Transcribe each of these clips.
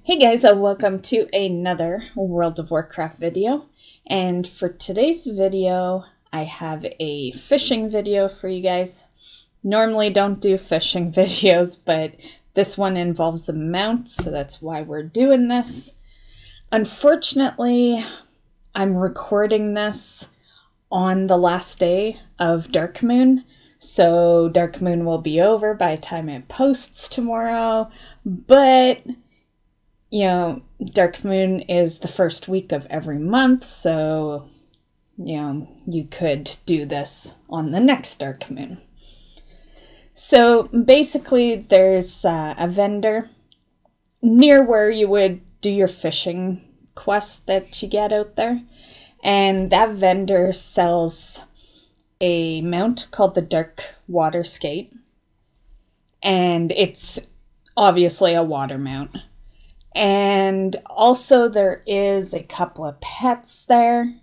Hey guys, welcome to another World of Warcraft video. And for today's video, I have a fishing video for you guys. Normally don't do fishing videos, but this one involves a mount, so that's why we're doing this. Unfortunately, I'm recording this on the last day of Darkmoon, so Darkmoon will be over by the time it posts tomorrow, but Darkmoon is the first week of every month, so, you could do this on the next Darkmoon. So, basically, there's a vendor near where you would do your fishing quests that you get out there, and that vendor sells a mount called the Darkwater skate, and it's obviously a water mount. And also there is a couple of pets there.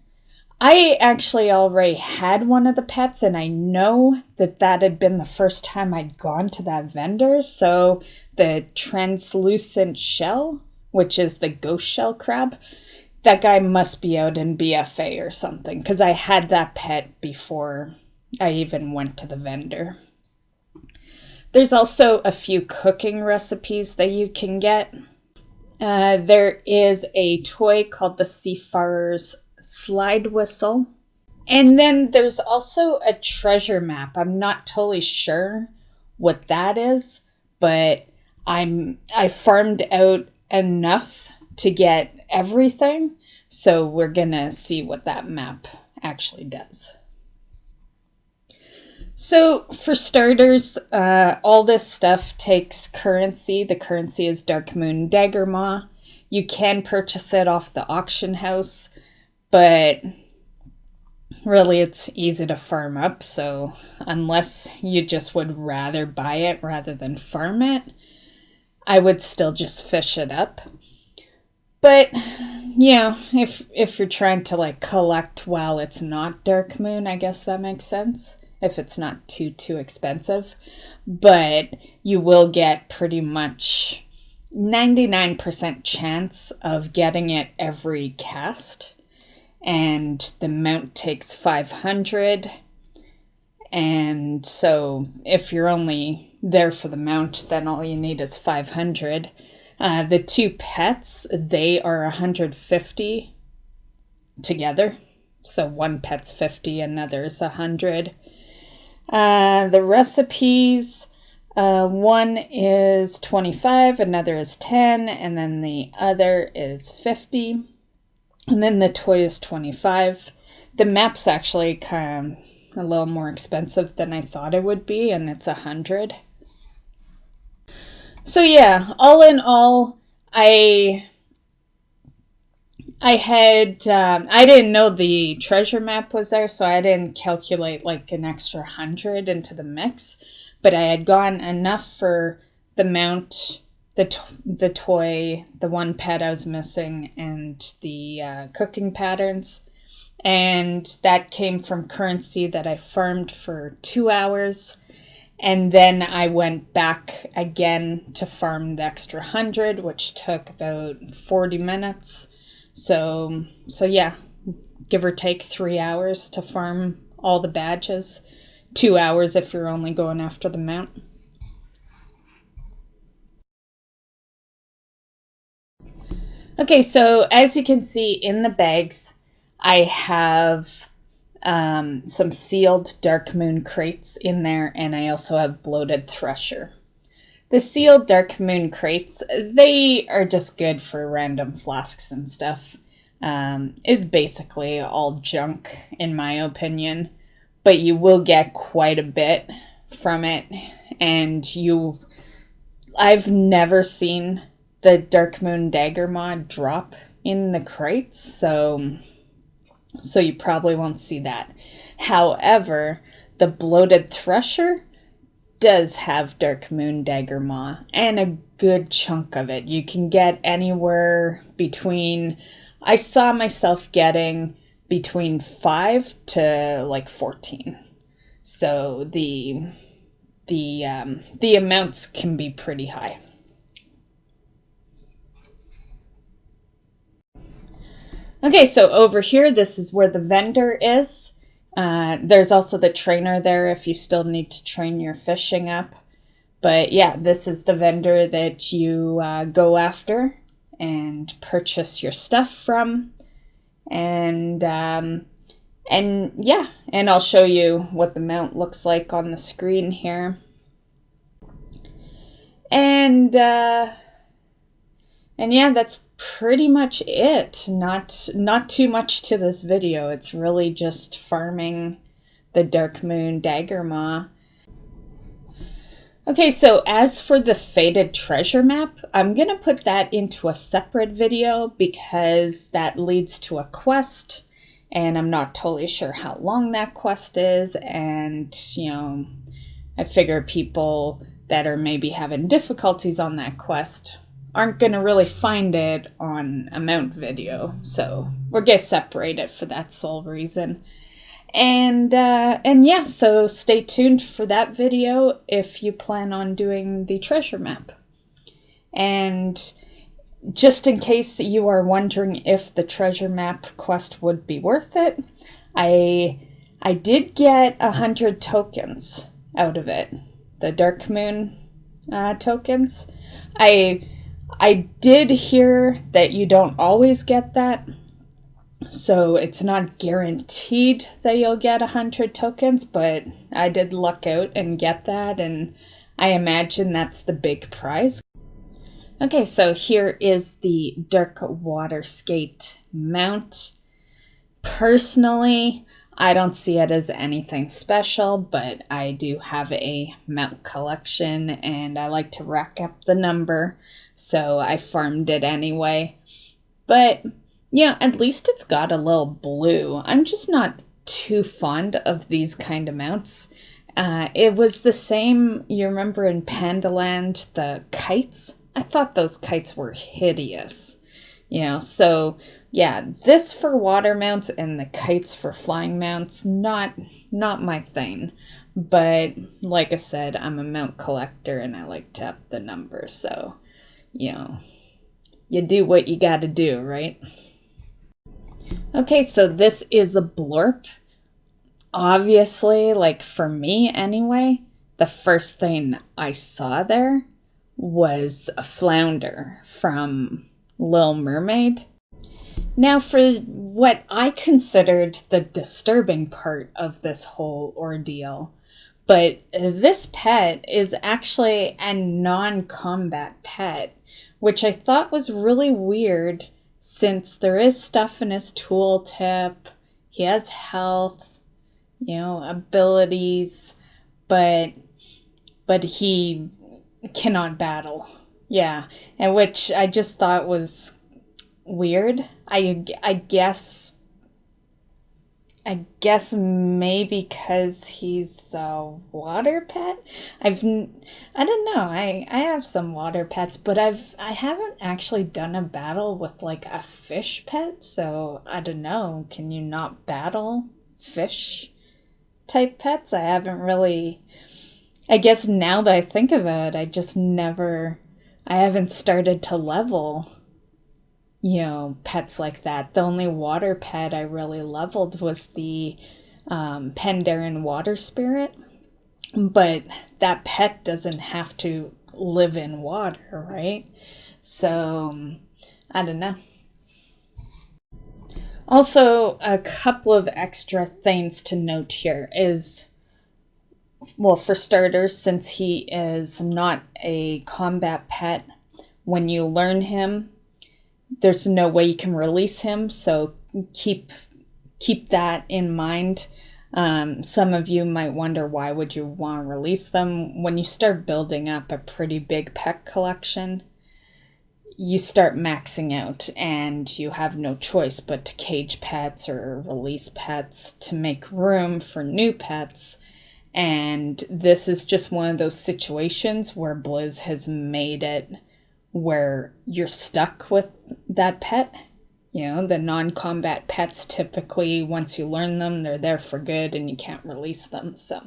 I actually already had one of the pets, and I know that had been the first time I'd gone to that vendor. So the translucent shell, which is the ghost shell crab, that guy must be out in BFA or something, because I had that pet before I even went to the vendor. There's also a few cooking recipes that you can get. There is a toy called the Seafarer's Slide Whistle. And then there's also a treasure map. I'm not totally sure what that is, but I farmed out enough to get everything. So we're gonna see what that map actually does. So for starters, all this stuff takes currency. The currency is Darkmoon Dagger Maw. You can purchase it off the auction house, but really it's easy to farm up. So unless you just would rather buy it rather than farm it, I would still just fish it up. But if you're trying to collect while it's not Darkmoon, I guess that makes sense. If it's not too expensive. But you will get pretty much 99% chance of getting it every cast. And the mount takes 500. And so if you're only there for the mount, then all you need is 500. The two pets, they are 150 together. So one pet's 50, another's 100. The recipes, one is 25, another is 10, and then the other is 50. And then the toy is 25. The map's actually kind of a little more expensive than I thought it would be, and it's 100. So yeah, all in all, I didn't know the treasure map was there, so I didn't calculate an extra 100 into the mix, but I had gotten enough for the mount, the toy, the one pet I was missing, and the cooking patterns, and that came from currency that I farmed for 2 hours, and then I went back again to farm the extra 100, which took about 40 minutes. So yeah, give or take 3 hours to farm all the badges. 2 hours if you're only going after the mount. Okay, so as you can see in the bags, I have some sealed Darkmoon crates in there, and I also have bloated thresher. The sealed Darkmoon crates, they are just good for random flasks and stuff. It's basically all junk, in my opinion, but you will get quite a bit from it, and I've never seen the Darkmoon Dagger mod drop in the crates, so you probably won't see that. However, the bloated thresher does have Darkmoon Dagger Maw, and a good chunk of it. You can get anywhere between, I saw myself getting between 5 to 14. So the amounts can be pretty high. Okay, so over here, this is where the vendor is. There's also the trainer there if you still need to train your fishing up. But yeah, this is the vendor that you go after and purchase your stuff from. And yeah, and I'll show you what the mount looks like on the screen here. And yeah, that's pretty much it. Not too much to this video. It's really just farming the Darkmoon Dagger Maw. Okay, so as for the Faded Treasure Map, I'm going to put that into a separate video because that leads to a quest, and I'm not totally sure how long that quest is, and, you know, I figure people that are maybe having difficulties on that quest aren't going to really find it on a mount video, so we're going to separate it for that sole reason. And yeah, so stay tuned for that video if you plan on doing the treasure map. And just in case you are wondering if the treasure map quest would be worth it, I did get 100 tokens out of it, the Darkmoon tokens. I did hear that you don't always get that. So it's not guaranteed that you'll get 100 tokens, but I did luck out and get that, and I imagine that's the big prize. Okay, so here is the Darkwater skate mount. Personally, I don't see it as anything special, but I do have a mount collection, and I like to rack up the number, so I farmed it anyway. But yeah, at least it's got a little blue. I'm just not too fond of these kind of mounts. It was the same, you remember in Pandaland, the kites? I thought those kites were hideous. You know, so yeah, this for water mounts and the kites for flying mounts, not my thing. But like I said, I'm a mount collector and I like to up the numbers, so, you know, you do what you gotta do, right? Okay, so this is a blurb. Obviously, like for me anyway, the first thing I saw there was a flounder from Little Mermaid. Now, for what I considered the disturbing part of this whole ordeal, but this pet is actually a non-combat pet, which I thought was really weird since there is stuff in his tooltip. He has health, you know, abilities, but he cannot battle. Yeah, and which I just thought was weird. I guess maybe because he's a water pet. I don't know. I have some water pets, but I haven't actually done a battle with like a fish pet, so I don't know. Can you not battle fish type pets? I haven't really. I guess now that I think of it, I haven't started to level, you know, pets like that. The only water pet I really leveled was the Pandaren water spirit, but that pet doesn't have to live in water, right? So I don't know. Also, a couple of extra things to note here is, well, for starters, since he is not a combat pet, when you learn him, there's no way you can release him, so keep that in mind. Some of you might wonder, why would you want to release them? When you start building up a pretty big pet collection, you start maxing out, and you have no choice but to cage pets or release pets to make room for new pets. And this is just one of those situations where Blizz has made it where you're stuck with that pet. You know, the non-combat pets typically, once you learn them, they're there for good and you can't release them. So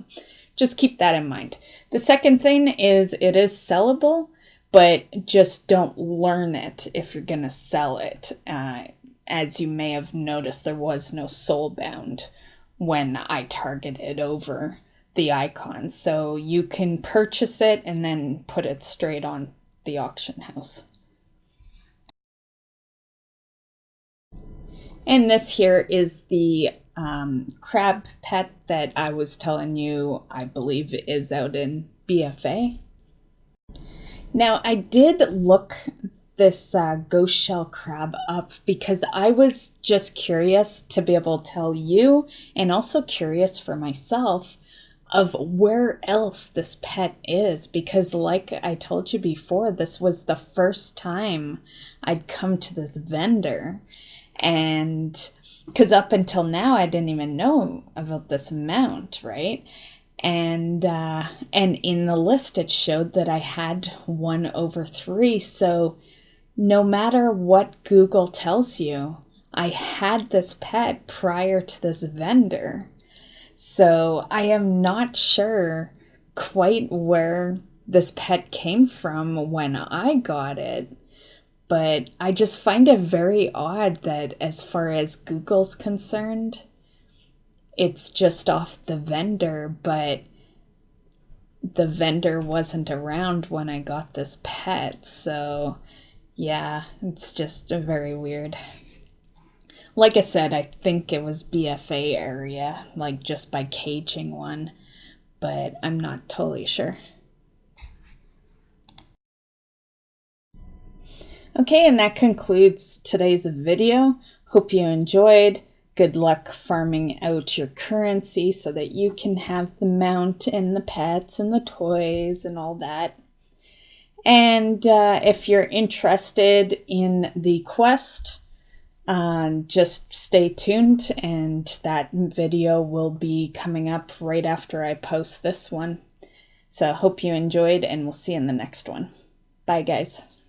just keep that in mind. The second thing is it is sellable, but just don't learn it if you're going to sell it. as you may have noticed, there was no soulbound when I targeted over the icon. So you can purchase it and then put it straight on the auction house. And this here is the crab pet that I was telling you, I believe is out in BFA. Now, I did look this ghost shell crab up because I was just curious to be able to tell you, and also curious for myself, of where else this pet is, because like I told you before, this was the first time I'd come to this vendor, and because up until now I didn't even know about this mount, right? And in the list it showed that I had 1/3, so no matter what Google tells you, I had this pet prior to this vendor. So I am not sure quite where this pet came from when I got it, but I just find it very odd that as far as Google's concerned, it's just off the vendor, but the vendor wasn't around when I got this pet. So yeah, it's just very weird. Like I said, I think it was BFA area, like just by caging one, but I'm not totally sure. Okay, and that concludes today's video. Hope you enjoyed. Good luck farming out your currency so that you can have the mount and the pets and the toys and all that. And if you're interested in the quest, just stay tuned, and that video will be coming up right after I post this one. So I hope you enjoyed, and we'll see you in the next one. Bye, guys.